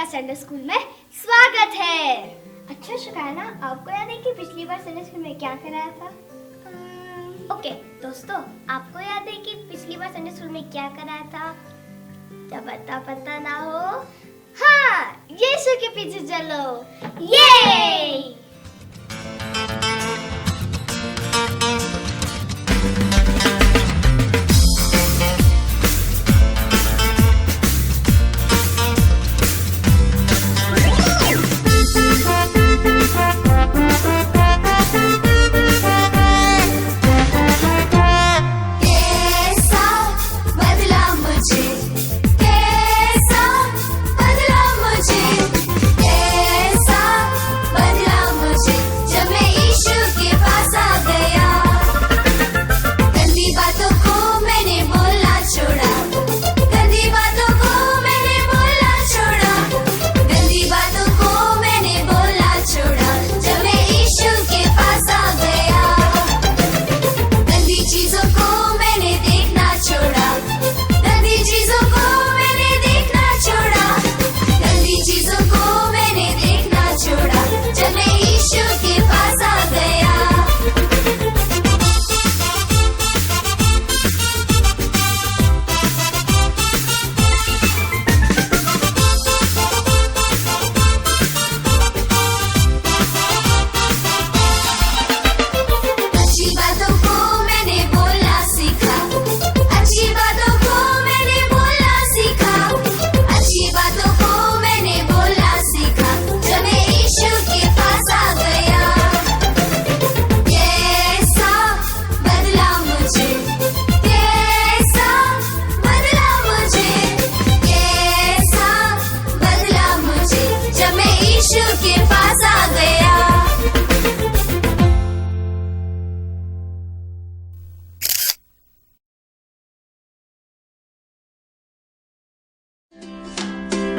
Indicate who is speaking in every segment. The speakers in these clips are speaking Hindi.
Speaker 1: संडे स्कूल में स्वागत है। अच्छा शुक्राना, आपको याद है कि पिछली बार संडे स्कूल में क्या कराया था? ओके दोस्तों, आपको याद है कि पिछली बार संडे स्कूल में क्या कराया था? जब पता ना हो, हाँ, यीशु के पीछे चलो। ये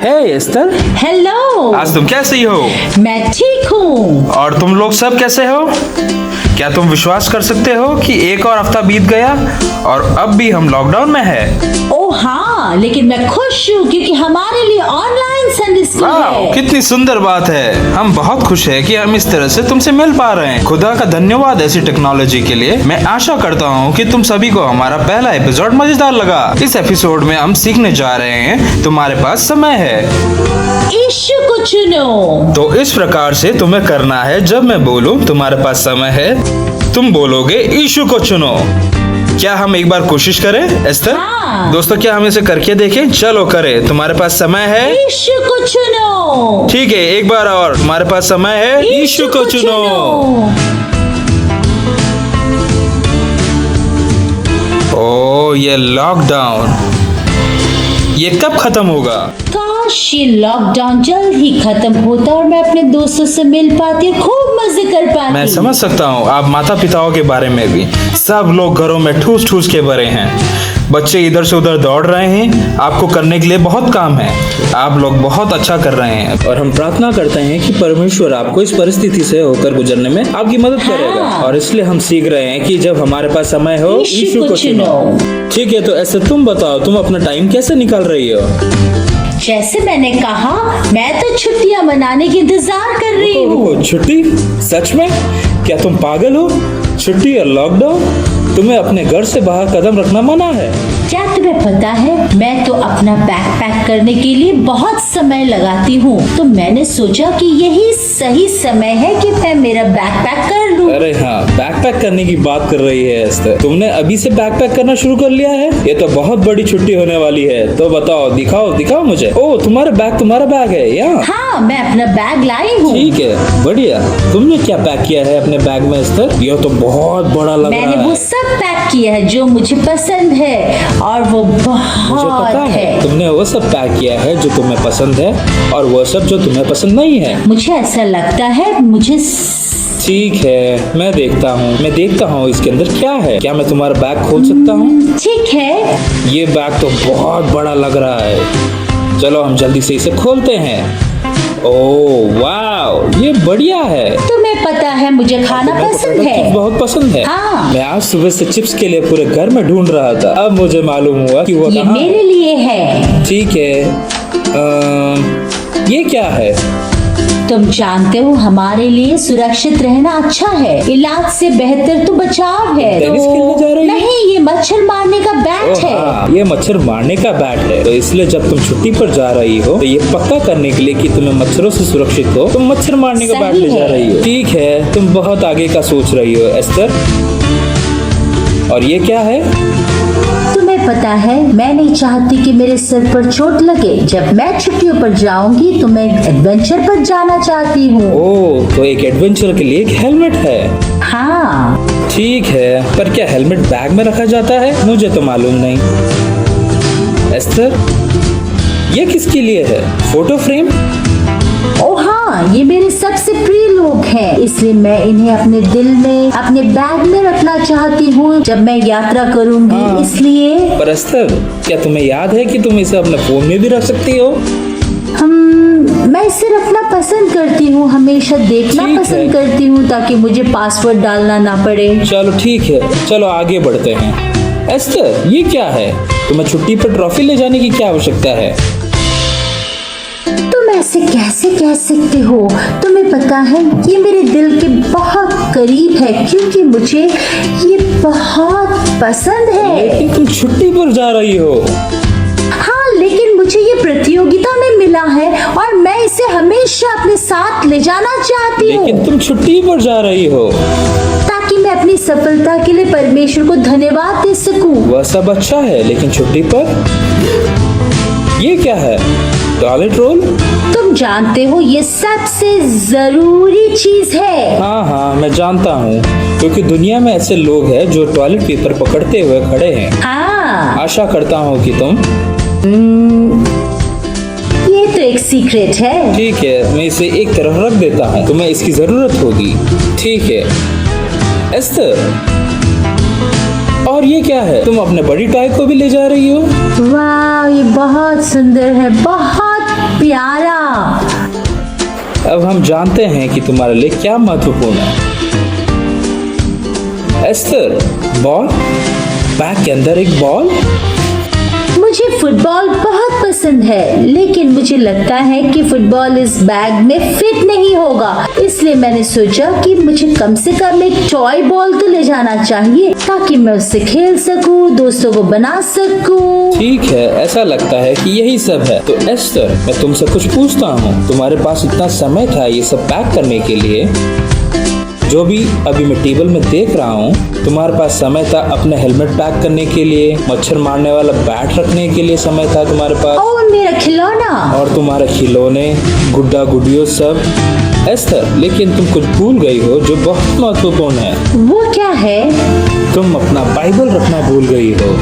Speaker 2: हे एस्टर,
Speaker 3: हेलो।
Speaker 2: आज तुम कैसी हो?
Speaker 3: मैं ठीक हूँ।
Speaker 2: और तुम लोग सब कैसे हो? क्या तुम विश्वास कर सकते हो कि एक और हफ्ता बीत गया और अब भी हम लॉकडाउन में है?
Speaker 3: ओ हाँ, लेकिन मैं खुश हूँ क्योंकि हमारे लिए ऑनलाइन संडे स्कूल है।
Speaker 2: कितनी सुंदर बात है। हम बहुत खुश है कि हम इस तरह से तुमसे मिल पा रहे हैं। खुदा का धन्यवाद ऐसी टेक्नोलॉजी के लिए। मैं आशा करता हूँ कि तुम सभी को हमारा पहला एपिसोड मजेदार लगा। इस एपिसोड में हम सीखने जा रहे हैं तुम्हारे पास समय है,
Speaker 3: यीशु को चुनो।
Speaker 2: तो इस प्रकार से तुम्हें करना है, जब मैं बोलूं तुम्हारे पास समय है, तुम बोलोगे यीशु को चुनो। क्या हम एक बार कोशिश करें एस्टर?
Speaker 3: हाँ।
Speaker 2: दोस्तों, क्या हम इसे करके देखें? चलो करें। तुम्हारे पास समय है,
Speaker 3: यीशु को चुनो।
Speaker 2: ठीक है, एक बार और। तुम्हारे पास समय है, यीशु को चुनो। ओ ये लॉकडाउन, ये कब खत्म होगा?
Speaker 3: काश ये लॉकडाउन जल्द ही खत्म होता और मैं अपने दोस्तों से मिल पाती और खूब मजे कर पाती।
Speaker 2: मैं समझ सकता हूँ आप माता पिताओं के बारे में भी। सब लोग घरों में ठूस ठूस के भरे हैं। बच्चे इधर से उधर दौड़ रहे हैं। आपको करने के लिए बहुत काम है। आप लोग बहुत अच्छा कर रहे हैं और हम प्रार्थना करते हैं कि परमेश्वर आपको इस परिस्थिति से होकर गुजरने में आपकी मदद करेगा। और इसलिए हम सीख रहे हैं कि जब हमारे पास समय हो, यीशु को चुनो। ठीक है, तो ऐसे तुम बताओ, तुम अपना टाइम कैसे निकाल रही हो?
Speaker 3: जैसे मैंने कहा, मैं तो छुट्टियां मनाने की इंतजार कर रही हूँ।
Speaker 2: छुट्टी? सच में? क्या तुम पागल हो? छुट्टी और लॉकडाउन? तुम्हें अपने घर से बाहर कदम रखना मना है।
Speaker 3: क्या तुम्हें पता है, मैं तो अपना बैग पैक करने के लिए बहुत समय लगाती हूँ, तो मैंने सोचा कि यही सही समय है कि मैं मेरा बैग पैक कर लूँ।
Speaker 2: अरे हाँ, बैग पैक करने की बात कर रही है एस्टर। तुमने अभी से बैग पैक करना शुरू कर लिया है? ये तो बहुत बड़ी छुट्टी होने वाली है। तो बताओ, दिखाओ मुझे। ओह, तुम्हारा बैग है यहाँ?
Speaker 3: हाँ, मैं अपना बैग लाई हूँ।
Speaker 2: ठीक है, बढ़िया। तुमने क्या पैक किया है अपने बैग में एस्टर? यह तो बहुत बड़ा लग रहा है।
Speaker 3: मैंने वो सब पैक किया है जो मुझे पसंद है और वो बहुत है।
Speaker 2: तुमने वो सब पैक किया है जो तुम्हें पसंद है और वो सब जो तुम्हें पसंद नहीं है।
Speaker 3: मुझे ऐसा लगता है, मुझे
Speaker 2: ठीक है, मैं देखता हूँ इसके अंदर क्या है। क्या मैं तुम्हारा बैग खोल सकता हूँ?
Speaker 3: ठीक है।
Speaker 2: ये बैग तो बहुत बड़ा लग रहा है। चलो हम जल्दी से इसे खोलते हैं। ओह वाह, ये बढ़िया है।
Speaker 3: तुम्हें पता है मुझे खाना पसंद है।
Speaker 2: बहुत पसंद है।
Speaker 3: हाँ।
Speaker 2: मैं आज सुबह से चिप्स के लिए पूरे घर में ढूंढ रहा था। अब मुझे मालूम हुआ कि वो
Speaker 3: ये मेरे लिए है।
Speaker 2: ठीक है। ये क्या है?
Speaker 3: तुम जानते हो हमारे लिए सुरक्षित रहना अच्छा है। इलाज से बेहतर तो बचाव है।
Speaker 2: टेनिस खेलने जा रही हो?
Speaker 3: नहीं, ये मच्छर मारने का बैट है।
Speaker 2: हाँ, ये मच्छर मारने का बैट है। तो इसलिए जब तुम छुट्टी पर जा रही हो तो ये पक्का करने के लिए कि तुम्हें मच्छरों से सुरक्षित हो, तुम मच्छर मारने का बैट ले जा रही हो। ठीक है, तुम बहुत आगे का सोच रही हो एस्टर। और ये क्या है?
Speaker 3: तुम्हें पता है, मैं नहीं चाहती कि मेरे सिर पर चोट लगे। जब मैं छुट्टियों पर जाऊंगी तो मैं एडवेंचर पर जाना चाहती हूँ।
Speaker 2: ओह, तो एक एडवेंचर के लिए एक हेलमेट है।
Speaker 3: हाँ।
Speaker 2: ठीक है, पर क्या हेलमेट बैग में रखा जाता है? मुझे तो मालूम नहीं। एस्टर, ये किसके लिए है? Photo frame?
Speaker 3: ओह हाँ, ये मेरे सबसे प्रिय लोग हैं, इसलिए मैं इन्हें अपने दिल में, अपने बैग में रखना चाहती हूँ जब मैं यात्रा करूँगी।
Speaker 2: हाँ।
Speaker 3: इसलिए
Speaker 2: पर एस्टर, क्या तुम्हें याद है कि तुम इसे अपने फोन में भी रख सकती हो?
Speaker 3: मैं इसे रखना पसंद करती हूँ, हमेशा देखना
Speaker 2: ठीक
Speaker 3: पसंद
Speaker 2: है।
Speaker 3: करती हूँ ताकि मुझे पासवर्ड डालना ना पड़े।
Speaker 2: चलो ठीक है, चलो आगे बढ़ते हैं। एस्टर, ये क्या है? तुम्हें छुट्टी पर ट्रॉफी ले जाने की क्या आवश्यकता है?
Speaker 3: तुम ऐसे कैसे कह सकते हो? तुम्हें पता है, ये मेरे दिल के बहुत करीब है क्योंकि मुझे ये बहुत पसंद है।
Speaker 2: लेकिन तुम छुट्टी पर जा रही हो।
Speaker 3: हाँ, लेकिन मुझे ये प्रतियोगिता में मिला है और मैं इसे हमेशा अपने साथ ले जाना चाहती हूँ
Speaker 2: लेकिन तुम छुट्टी पर जा रही हो।
Speaker 3: ताकि मैं अपनी सफलता के लिए परमेश्वर को धन्यवाद दे सकूं।
Speaker 2: वह सब अच्छा है, लेकिन छुट्टी पर ये क्या है? Toilet roll?
Speaker 3: तुम जानते हो, ये सबसे जरूरी चीज है।
Speaker 2: हाँ हाँ, मैं जानता हूँ, क्योंकि दुनिया में ऐसे लोग हैं जो टॉयलेट पेपर पकड़ते हुए खड़े हैं।
Speaker 3: हाँ,
Speaker 2: आशा करता हूँ कि तुम।
Speaker 3: ये तो एक सीक्रेट है।
Speaker 2: ठीक है, मैं इसे एक तरफ रख देता हूँ, तुम्हें इसकी जरूरत होगी। ठीक है एस्टर, और ये क्या है? तुम अपने बड़ी टॉय को भी ले जा रही हो?
Speaker 3: वाह, ये बहुत सुंदर है, बहुत प्यारा।
Speaker 2: अब हम जानते हैं कि तुम्हारे लिए क्या महत्वपूर्ण है। Ester, ball? बैग के अंदर एक बॉल?
Speaker 3: मुझे फुटबॉल बहुत पसंद है, लेकिन मुझे लगता है कि फुटबॉल इस बैग में फिट नहीं होगा। इसलिए मैंने सोचा कि मुझे कम से कम एक टॉय बॉल तो ले जाना चाहिए ताकि मैं उससे खेल सकूं, दोस्तों को बना सकूं।
Speaker 2: ठीक है, ऐसा लगता है कि यही सब है। तो एस्टर, मैं तुमसे कुछ पूछता हूँ। तुम्हारे पास इतना समय था ये सब पैक करने के लिए? जो भी अभी मैं टेबल में देख रहा हूँ, तुम्हारे पास समय था अपने हेलमेट पैक करने के लिए, मच्छर मारने वाला बैट रखने के लिए समय था तुम्हारे पास,
Speaker 3: और मेरा खिलौना,
Speaker 2: और तुम्हारे खिलौने, गुड्डा गुडियो सब। एस्टर, लेकिन तुम कुछ भूल गई हो जो बहुत महत्वपूर्ण है।
Speaker 3: वो क्या है?
Speaker 2: तुम अपना बाइबल रखना भूल गई हो।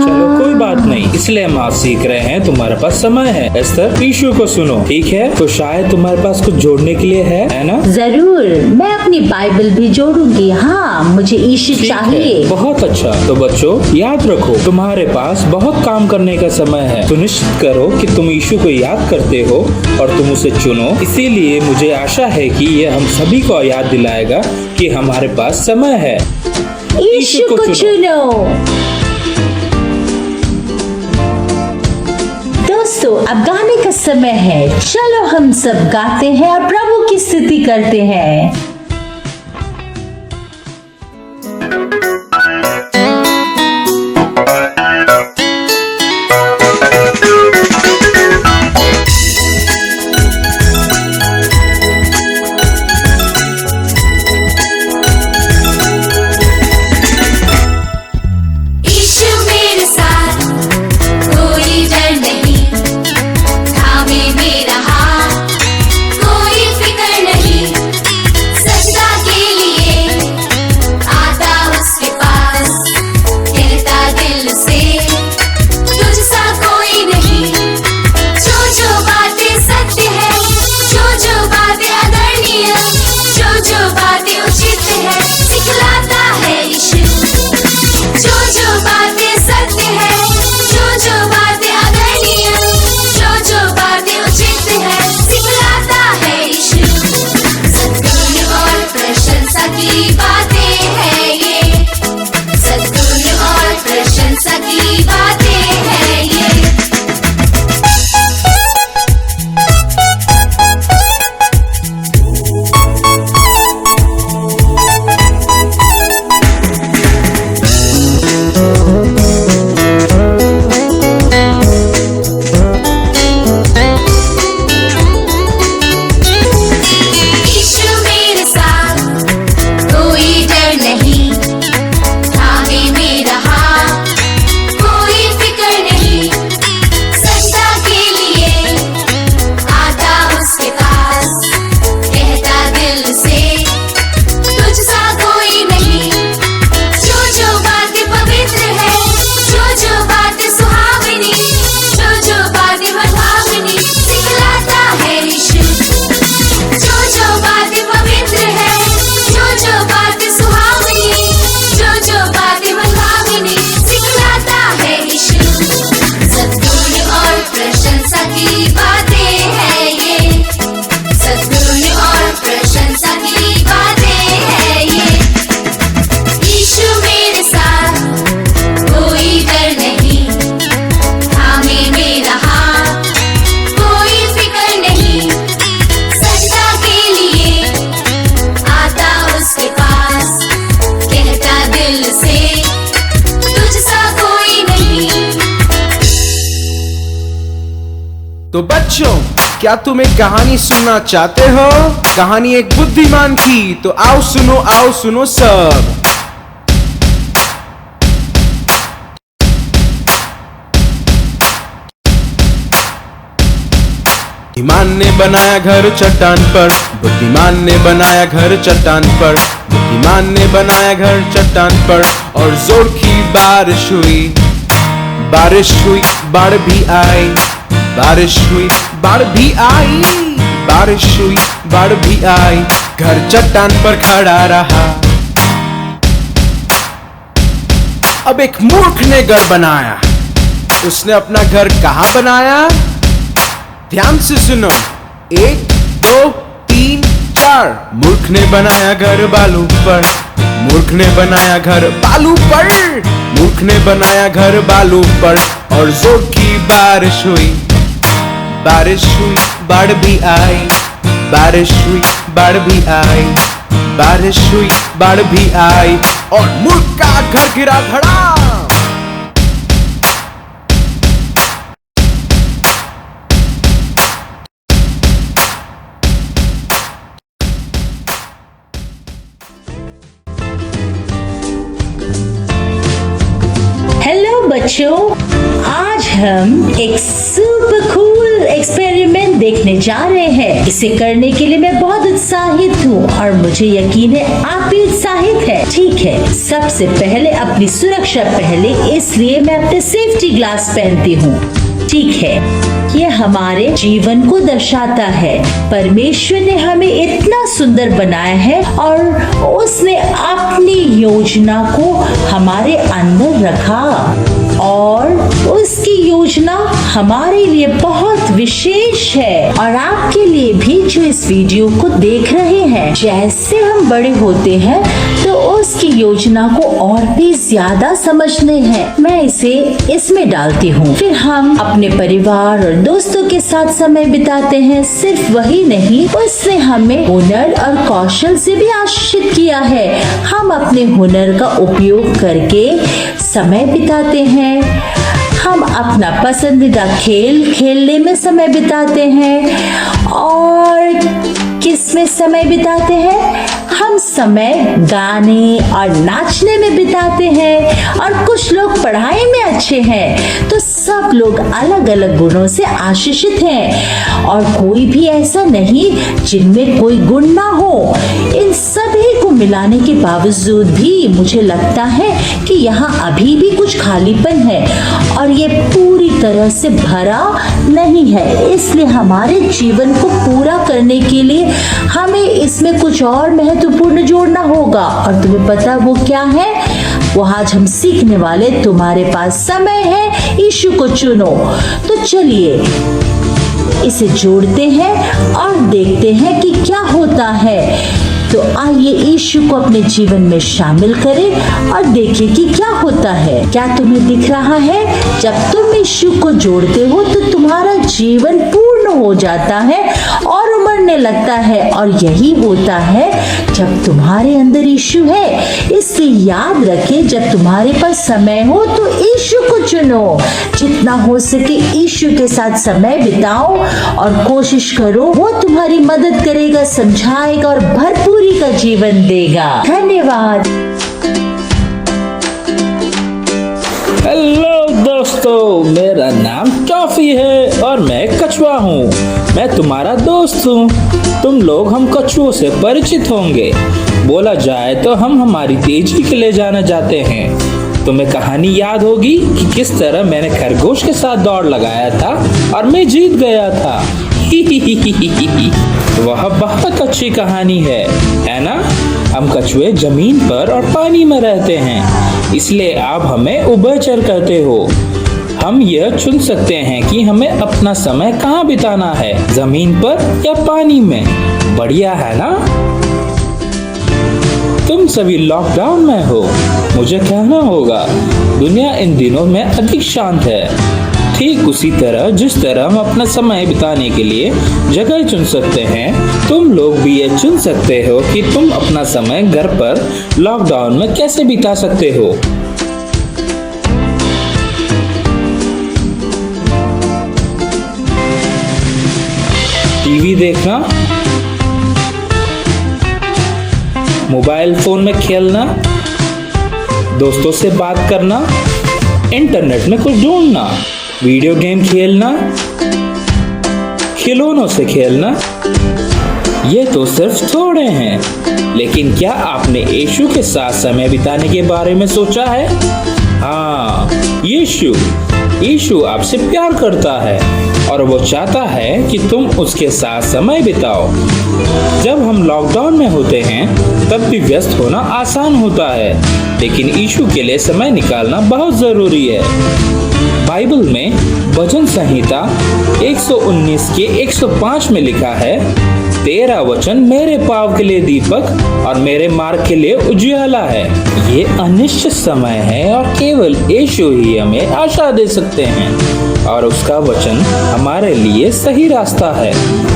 Speaker 2: चलो कोई बात नहीं, इसलिए हम आज सीख रहे हैं तुम्हारे पास समय है। एस्टर, यीशु को सुनो, ठीक है? तो शायद तुम्हारे पास कुछ जोड़ने के लिए है ना?
Speaker 3: जरूर, मैं अपनी बाइबल भी जोड़ूंगी। हाँ, मुझे यीशु
Speaker 2: ठीक
Speaker 3: चाहिए।
Speaker 2: है, बहुत अच्छा। तो बच्चों, याद रखो, तुम्हारे पास बहुत काम करने का समय है। सुनिश्चित करो कि तुम यीशु को याद करते हो और तुम उसे चुनो। इसीलिए मुझे आशा है कि ये हम सभी को याद दिलाएगा कि हमारे पास समय है।
Speaker 3: यीशु को चुनो। दोस्तों, अब गाने का समय है। चलो हम सब गाते हैं और प्रभु की स्तुति करते हैं।
Speaker 4: मेरा हाथ, कोई फिक्र नहीं। तो बच्चों, क्या तुम एक कहानी सुनना चाहते हो? कहानी एक बुद्धिमान की, तो आओ सुनो सब। बुद्धिमान ने बनाया घर चट्टान पर, बुद्धिमान ने बनाया घर चट्टान पर, बुद्धिमान ने बनाया घर चट्टान पर। और जोर की बारिश हुई, बारिश हुई, बाढ़ भी आई, बारिश हुई, बाढ़ भी आई, बारिश हुई, बाढ़ भी आई। घर चट्टान पर खड़ा रहा। अब एक मूर्ख ने घर बनाया। उसने अपना घर कहां बनाया? ध्यान से सुनो, 1 2 3 4। मूर्ख ने बनाया घर बालू पर, मूर्ख ने बनाया घर बालू पर, मूर्ख ने बनाया घर बालू पर। और जोर की बारिश हुई, बारिश हुई, बाढ़ भी आई, बारिश हुई, बाढ़ भी आई, बारिश हुई, बाढ़ भी आई। और मूर्ख का घर गिरा धड़ा।
Speaker 3: हेलो बच्चों, आज हम एक सुपर कूल एक्सपेरिमेंट देखने जा रहे हैं। इसे करने के लिए मैं बहुत उत्साहित हूँ और मुझे यकीन है आप भी उत्साहित हैं। ठीक है, सबसे पहले अपनी सुरक्षा पहले, इसलिए मैं अपने सेफ्टी ग्लास पहनती हूँ। ठीक है, ये हमारे जीवन को दर्शाता है। परमेश्वर ने हमें इतना सुंदर बनाया है और उसने अपनी योजना को हमारे अंदर रखा और उसकी योजना हमारे लिए बहुत विशेष है और आपके लिए भी जो इस वीडियो को देख रहे हैं। जैसे हम बड़े होते हैं तो उसकी योजना को और भी ज्यादा समझने हैं। मैं इसे इसमें डालती हूँ, फिर हम अपने परिवार और दोस्तों के साथ समय बिताते हैं। सिर्फ वही नहीं, उसने हमें हुनर और कौशल से भी आशीषित किया है। हम अपने हुनर का उपयोग करके समय बिताते हैं। हम अपना पसंदीदा खेल खेलने में समय बिताते हैं। और किस में समय बिताते हैं? हम समय गाने और नाचने में बिताते हैं। और कुछ लोग पढ़ाई में अच्छे हैं, तो सब लोग अलग अलग गुणों से आशीषित हैं और कोई भी ऐसा नहीं जिनमें कोई गुण ना हो। इन सभी को मिलाने के बावजूद भी मुझे लगता है कि यहाँ अभी भी कुछ खालीपन है और ये पूरी तरह से भरा नहीं है। इसलिए हमारे जीवन को पूरा करने के लिए हमें इसमें कुछ और महत्वपूर्ण जोड़ना होगा। और तुम्हें पता वो क्या है? वो आज हम सीखने वाले। तुम्हारे पास समय है, यीशु को चुनो। तो चलिए इसे जोड़ते हैं और देखते हैं कि क्या होता है। तो आइए यीशु को अपने जीवन में शामिल करें और देखें कि क्या होता है। क्या तुम्हें दिख रहा है? जब तुम यीशु को जोड़ते हो तो तुम्हारा जीवन पूर्ण हो जाता है और उमड़ने लगता है। और यही होता है जब तुम्हारे अंदर यीशु है। इसलिए याद रखें, जब तुम्हारे पास समय हो तो यीशु को चुनो। जितना हो सके यीशु के साथ समय बिताओ और कोशिश करो, वो तुम्हारी मदद करेगा, समझाएगा और भरपूरी का जीवन देगा। धन्यवाद।
Speaker 2: हेलो दोस्तों, मेरा नाम टॉफी है और मैं कछुआ हूँ। मैं तुम्हारा दोस्त हूँ। तुम लोग हम कछुओं से परिचित होंगे। बोला जाए तो हम हमारी तेजी के लिए जाने जाते हैं। तुम्हें कहानी याद होगी कि किस तरह मैंने खरगोश के साथ दौड़ लगाया था और मैं जीत गया था। वह बहुत अच्छी कहानी है ना? हम कछुए जमीन पर और पानी में रहते हैं, इसलिए आप हमें उभयचर कहते हो। हम यह चुन सकते हैं कि हमें अपना समय कहाँ बिताना है, जमीन पर या पानी में। बढ़िया है ना? तुम सभी लॉकडाउन में हो। मुझे कहना होगा, दुनिया इन दिनों में अधिक शांत है। ठीक उसी तरह जिस तरह हम अपना समय बिताने के लिए जगह चुन सकते हैं, तुम लोग भी ये चुन सकते हो कि तुम अपना समय घर पर लॉकडाउन में कैसे बिता सकते हो। टीवी देखना, मोबाइल फोन में खेलना, दोस्तों से बात करना, इंटरनेट में कुछ ढूंढना, वीडियो गेम खेलना, खिलौनों से खेलना। ये तो सिर्फ थोड़े हैं, लेकिन क्या आपने यीशु के साथ समय बिताने के बारे में सोचा है? हाँ, यीशु आपसे प्यार करता है और वो चाहता है कि तुम उसके साथ समय बिताओ। जब हम लॉकडाउन में होते हैं तब भी व्यस्त होना आसान होता है, लेकिन यीशु के लिए समय निकालना बहुत जरूरी है। बाइबल में भजन संहिता 119 के 105 में लिखा है, तेरा वचन मेरे पाँव के लिए दीपक और मेरे मार्ग के लिए उजियाला है। ये अनिश्चित समय है और केवल यीशु ही हमें आशा दे सकते हैं और उसका वचन हमारे लिए सही रास्ता है।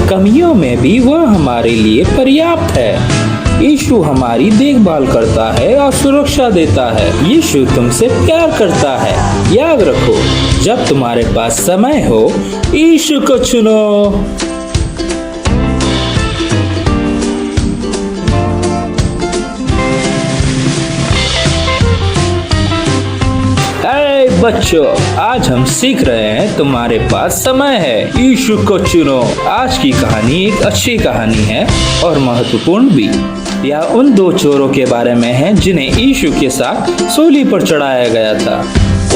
Speaker 2: कमियों में भी वह हमारे लिए पर्याप्त है। यीशु हमारी देखभाल करता है और सुरक्षा देता है। यीशु तुमसे प्यार करता है। याद रखो, जब तुम्हारे पास समय हो, यीशु को चुनो। बच्चों, आज हम सीख रहे हैं तुम्हारे पास समय है, यीशु को चुनो। आज की कहानी एक अच्छी कहानी है और महत्वपूर्ण भी। यह उन दो चोरों के बारे में है जिन्हें यीशु के साथ सूली पर चढ़ाया गया था।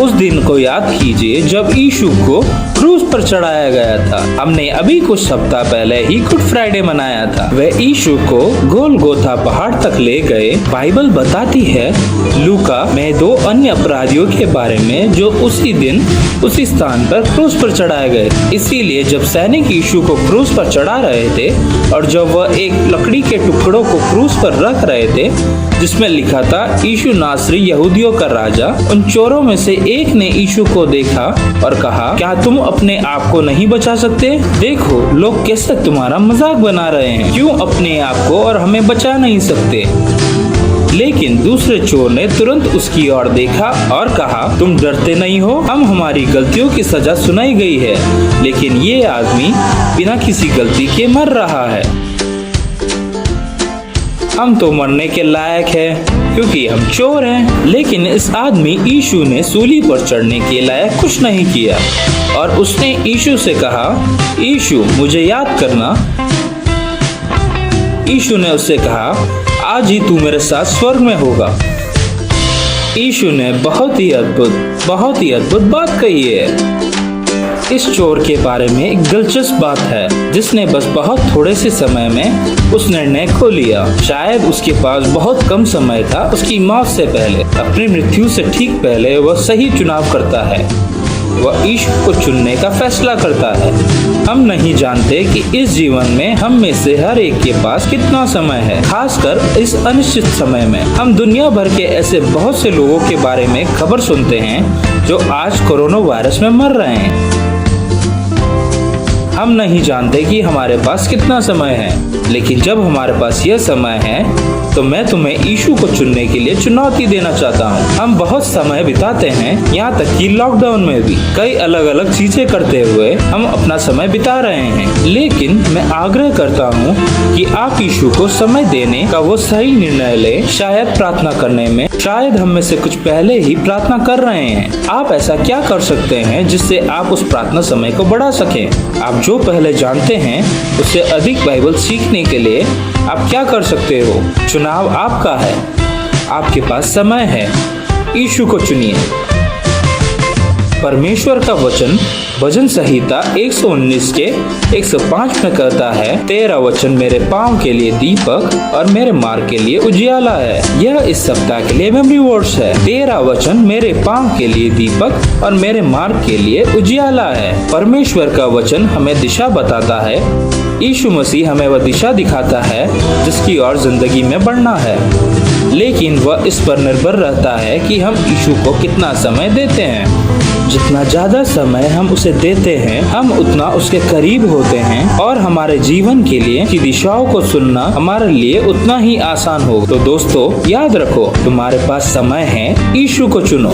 Speaker 2: उस दिन को याद कीजिए जब यीशु को क्रूस पर चढ़ाया गया था। हमने अभी कुछ सप्ताह पहले ही गुड फ्राइडे मनाया था। वे यीशु को गोलगोथा पहाड़ तक ले गए। बाइबल बताती है लूका में दो अन्य अपराधियों के बारे में जो उसी दिन उसी स्थान पर क्रूस पर चढ़ाए गए। इसीलिए जब सैनिक यीशु को क्रूस पर चढ़ा रहे थे और जब वह एक लकड़ी के टुकड़ों को क्रूस पर रख रहे थे जिसमें लिखा था यीशु नासरी यहूदियों का राजा, उन चोरों में से एक ने यीशु को देखा और कहा, क्या तुम अपने आप को नहीं बचा सकते? देखो लोग कैसे तुम्हारा मजाक बना रहे हैं। क्यों अपने आप को और हमें बचा नहीं सकते? लेकिन दूसरे चोर ने तुरंत उसकी ओर देखा और कहा, तुम डरते नहीं हो? हमारी गलतियों की सजा सुनाई गई है, लेकिन ये आदमी बिना किसी गलती के मर रहा है। हम तो मरने के लायक हैं क्योंकि हम चोर हैं। लेकिन इस आदमी यीशु ने सूली पर चढ़ने के लायक कुछ नहीं किया और उसने यीशु से कहा, यीशु मुझे याद करना। यीशु ने उससे कहा, आज ही तू मेरे साथ स्वर्ग में होगा। यीशु ने बहुत ही अद्भुत बात कही है। इस चोर के बारे में एक दिलचस्प बात है जिसने बस बहुत थोड़े से समय में उस निर्णय को लिया। शायद उसके पास बहुत कम समय था। उसकी मौत से पहले, अपनी मृत्यु से ठीक पहले वह सही चुनाव करता है। वह यीशु को चुनने का फैसला करता है। हम नहीं जानते कि इस जीवन में हम में से हर एक के पास कितना समय है। खासकर इस अनिश्चित समय में हम दुनिया भर के ऐसे बहुत से लोगों के बारे में खबर सुनते हैं जो आज कोरोना वायरस में मर रहे हैं। हम नहीं जानते कि हमारे पास कितना समय है, लेकिन जब हमारे पास यह समय है तो मैं तुम्हें यीशु को चुनने के लिए चुनौती देना चाहता हूँ। हम बहुत समय बिताते हैं, यहाँ तक कि लॉकडाउन में भी कई अलग अलग चीजें करते हुए हम अपना समय बिता रहे हैं। लेकिन मैं आग्रह करता हूँ कि आप यीशु को समय देने का वो सही निर्णय ले। शायद प्रार्थना करने में, शायद हम में से कुछ पहले ही प्रार्थना कर रहे हैं। आप ऐसा क्या कर सकते हैं जिससे आप उस प्रार्थना समय को बढ़ा सकें? आप जो पहले जानते हैं उससे अधिक बाइबल सीखने के लिए आप क्या कर सकते हो? चुनाव आपका है। आपके पास समय है। यीशु को चुनिए। परमेश्वर का वचन भजन संहिता 119 के 105 में कहता है, तेरा वचन मेरे पाँव के लिए दीपक और मेरे मार्ग के लिए उजियाला है। यह इस सप्ताह के लिए मेमोरी वर्ड्स है। तेरा वचन मेरे पाँव के लिए दीपक और मेरे मार्ग के लिए उजियाला है। परमेश्वर का वचन हमें दिशा बताता है। यीशु मसीह हमें वह दिशा दिखाता है जिसकी ओर जिंदगी में बढ़ना है, लेकिन वह इस पर निर्भर रहता है कि हम यीशु को कितना समय देते हैं। जितना ज्यादा समय हम उसे देते हैं, हम उतना उसके करीब होते हैं और हमारे जीवन के लिए की दिशाओं को सुनना हमारे लिए उतना ही आसान होगा। तो दोस्तों, याद रखो, तुम्हारे पास समय है। यीशु को चुनो।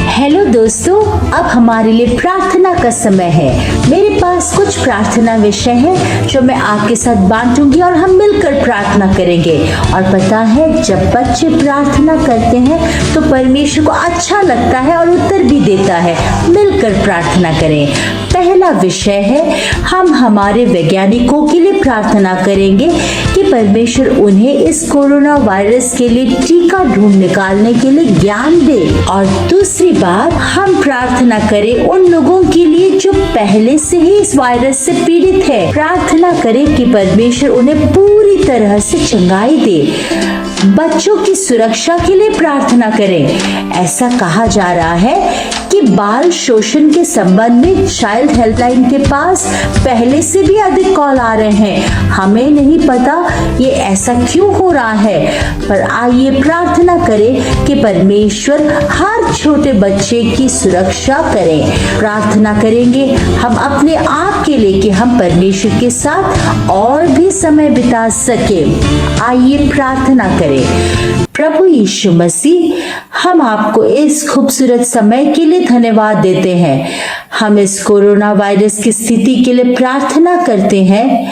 Speaker 3: हेलो दोस्तों, अब हमारे लिए प्रार्थना का समय है। मेरे पास कुछ प्रार्थना विषय है जो मैं आपके साथ बांटूंगी और हम मिलकर प्रार्थना करेंगे। और पता है, जब बच्चे प्रार्थना करते हैं तो परमेश्वर को अच्छा लगता है और उत्तर भी देता है। मिलकर प्रार्थना करें। पहला विषय है, हम हमारे वैज्ञानिकों के लिए प्रार्थना करेंगे कि परमेश्वर उन्हें इस कोरोना वायरस के लिए टीका ढूंढ निकालने के लिए ज्ञान दे। और दूसरी बात, हम प्रार्थना करें उन लोगों के लिए जो पहले से ही इस वायरस से पीड़ित है। प्रार्थना करें कि परमेश्वर उन्हें पूरी तरह से चंगाई दे। बच्चों की सुरक्षा के लिए प्रार्थना करें। ऐसा कहा जा रहा है कि बाल शोषण के संबंध में चाइल्ड हेल्पलाइन के पास पहले से भी अधिक कॉल आ रहे हैं। हमें नहीं पता ये ऐसा क्यों हो रहा है, पर आइए प्रार्थना करें कि परमेश्वर हर छोटे बच्चे की सुरक्षा करें। प्रार्थना करेंगे हम अपने आप के लिए कि हम परमेश्वर के साथ और भी समय बिता सके। आइए प्रार्थना करें। प्रभु यीशु मसीह, हम आपको इस खूबसूरत समय के लिए धन्यवाद देते हैं। हम इस कोरोना वायरस की स्थिति के लिए प्रार्थना करते हैं।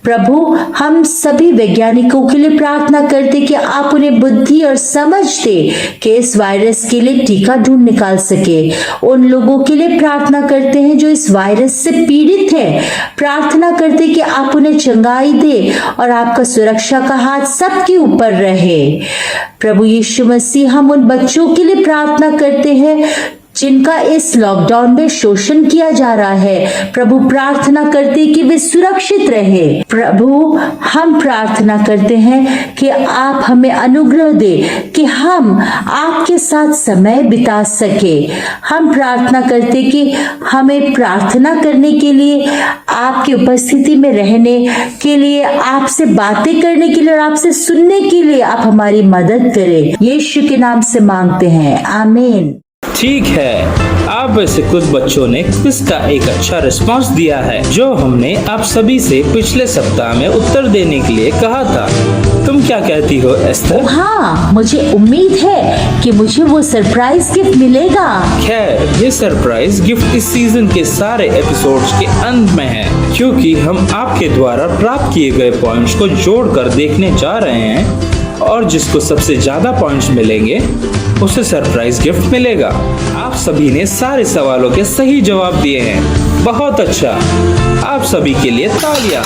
Speaker 3: प्रभु, हम सभी वैज्ञानिकों के लिए प्रार्थना करते कि आप उन्हें बुद्धि और समझ दे कि इस वायरस के लिए टीका ढूंढ निकाल सके। उन लोगों के लिए प्रार्थना करते हैं जो इस वायरस से पीड़ित हैं। प्रार्थना करते कि आप उन्हें चंगाई दे और आपका सुरक्षा का हाथ सबके ऊपर रहे। प्रभु यीशु मसीह, हम उन बच्चों के लिए प्रार्थना करते हैं जिनका इस लॉकडाउन में शोषण किया जा रहा है। प्रभु, प्रार्थना करते कि वे सुरक्षित रहे। प्रभु, हम प्रार्थना करते हैं कि आप हमें अनुग्रह दे कि हम आपके साथ समय बिता सके। हम प्रार्थना करते कि हमें प्रार्थना करने के लिए, आपकी उपस्थिति में रहने के लिए, आपसे बातें करने के लिए और आपसे सुनने के लिए आप हमारी मदद करें। यीशु के नाम से मांगते हैं, आमीन।
Speaker 2: ठीक है, आप में से कुछ बच्चों ने क्विज का एक अच्छा रिस्पांस दिया है जो हमने आप सभी से पिछले सप्ताह में उत्तर देने के लिए कहा था। तुम क्या कहती हो एस्थर?
Speaker 3: हाँ, मुझे उम्मीद है कि मुझे वो सरप्राइज गिफ्ट मिलेगा।
Speaker 2: खैर, ये सरप्राइज गिफ्ट इस सीजन के सारे एपिसोड्स के अंत में है, क्योंकि हम आपके द्वारा प्राप्त किए गए पॉइंट्स को जोड़कर देखने जा रहे हैं और जिसको सबसे ज्यादा पॉइंट्स मिलेंगे उसे सरप्राइज गिफ्ट मिलेगा। आप सभी ने सारे सवालों के सही जवाब दिए हैं। बहुत अच्छा, आप सभी के लिए तालियां।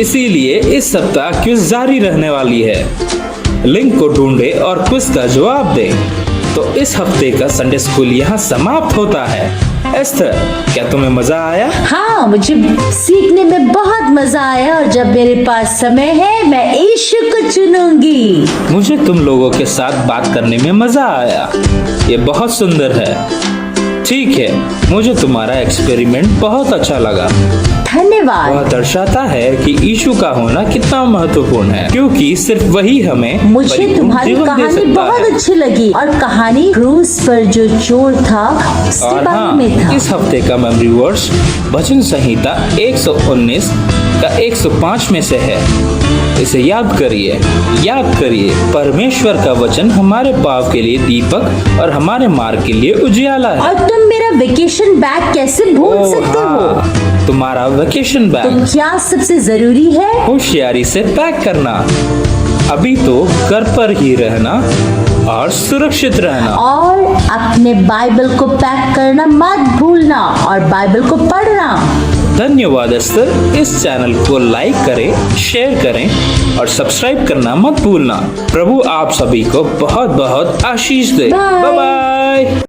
Speaker 2: इसीलिए इस सप्ताह क्विज जारी रहने वाली है। लिंक को ढूंढे और क्विज का जवाब दें। तो इस हफ्ते का संडे स्कूल यहाँ समाप्त होता है। एस्थर, क्या तुम्हें मजा आया?
Speaker 3: हाँ, मुझे सीखने में बहुत मजा आया और जब मेरे पास समय है मैं यीशु को चुनूंगी।
Speaker 2: मुझे तुम लोगों के साथ बात करने में मजा आया। ये बहुत सुंदर है। ठीक है, मुझे तुम्हारा एक्सपेरिमेंट बहुत अच्छा लगा।
Speaker 3: धन्यवाद।
Speaker 2: वह दर्शाता है कि यीशु का होना कितना महत्वपूर्ण है, क्योंकि सिर्फ वही हमें
Speaker 3: मुझे तुम्हारी कहानी बहुत अच्छी लगी और कहानी क्रूस पर जो चोर था उसके बारे में था।
Speaker 2: इस हफ्ते का मेमोरी वर्स भजन संहिता 119 का 105 में से है। इसे याद करिए। परमेश्वर का वचन हमारे पाव के लिए दीपक और हमारे मार्ग के लिए उजियाला है।
Speaker 3: और तुम मेरा वेकेशन बैग कैसे भूल सकते हो?
Speaker 2: तुम्हारा वेकेशन बैग
Speaker 3: तो क्या सबसे जरूरी है?
Speaker 2: होशियारी से पैक करना। अभी तो घर पर ही रहना और सुरक्षित रहना।
Speaker 3: और अपने बाइबल को पैक करना मत भूलना और बाइबल को पढ़ना।
Speaker 2: धन्यवाद एस्थर। इस चैनल को लाइक करें, शेयर करें और सब्सक्राइब करना मत भूलना। प्रभु आप सभी को बहुत बहुत आशीष दे। Bye bye.